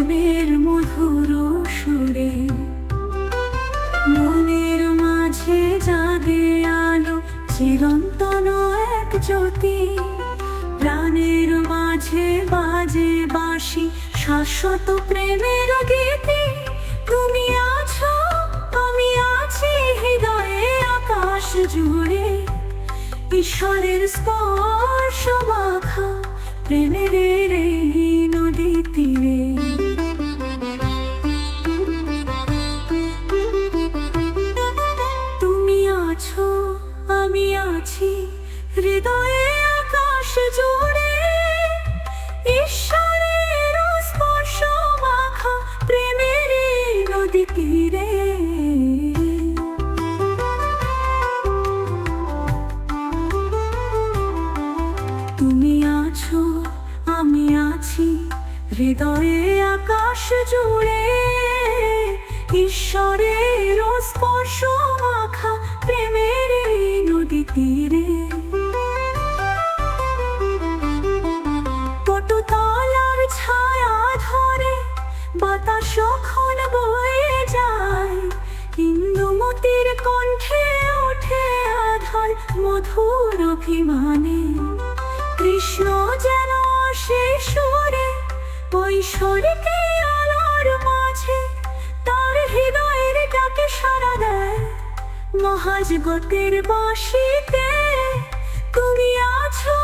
প্রেমের মধুর সুরে মনের মাঝে জাগে আলো চিরন্তন এক জ্যোতি। প্রাণের মাঝে বাজে বাঁশি শাশ্বত প্রেমের গীতি। তুমি আছো আমি আছি হৃদয়ে আকাশ জুড়ে, ঈশ্বরের স্পর্শ মাখা প্রেমের এই নদী তীরে। তুমি আছো আমি আছি হৃদয়ে আকাশ জুড়ে, ঈশ্বরের স্পর্শ মাখা প্রেমের এই নদী তীরে। তুমি আছো আমি আছি হৃদয়ে আকাশ জুড়ে, ঈশ্বরের স্পর্শ মাখা প্রেমের এই নদী তীরে। পটুতলার ছায়া ধরে বাতাস যখন বয়ে যায়, ইন্দুমতির কণ্ঠে ওঠে আধার মধুর অভিমানে। কৃষ্ণ যেন সেই সুরে ঐশ্বরিকে আলোর মাঝে, তার হৃদয়ের ডাকে সাড়া দেয় মহাজগতের বাঁশিতে। তুমি আছো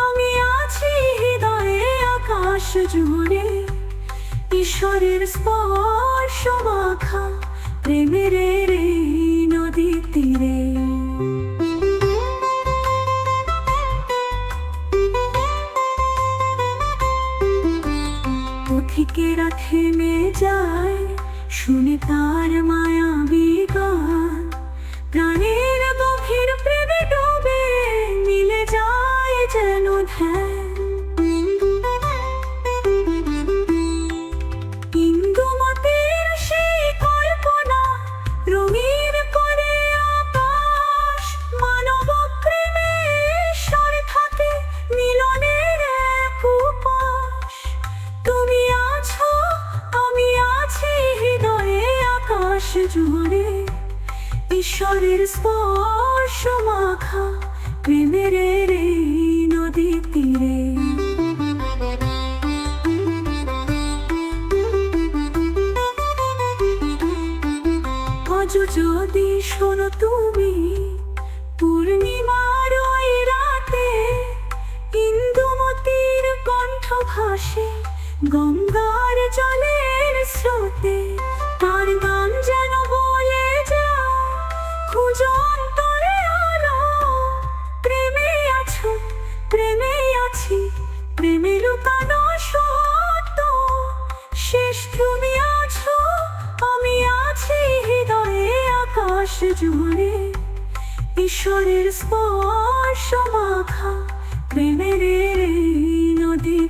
আমি আছি হৃদয়ে আকাশ জুড়ে, ঈশ্বরের স্পর্শ মাখা প্রেমের এই নদী তীরে। পথিকেরা থেমে যায় শুনে তার মায়াবী গান, প্রাণের গভীর প্রেমে ডুবে মিলে যায় যেন ধ্যান। ইন্দুমতির সেই কল্পনা রঙিন করে আকাশ, মানব প্রেমে ঈশ্বর থাকে মিলনের এক উপাস। তুমি আছো আমি আছি হৃদয়ে আকাশ জুড়ে, ঈশ্বরের স্পর্শ মাখা প্রেমের এই নদী তীরে। আজ যদি শোনো তুমি পূর্ণিমার ওই রাতে, ইন্দুমতির কণ্ঠ ভাসে গঙ্গার জলের স্রোতে। তার গান যেন বলে যায় খুঁজো অন্তরে আলো, প্রেমে আছো প্রেমে আছি প্রেমে লুকানো সত্য। শেষ তুমি আছো আমি আছি হৃদয়ে আকাশ জুড়ে, ঈশ্বরের স্পর্শ মাখা প্রেমের এই নদী।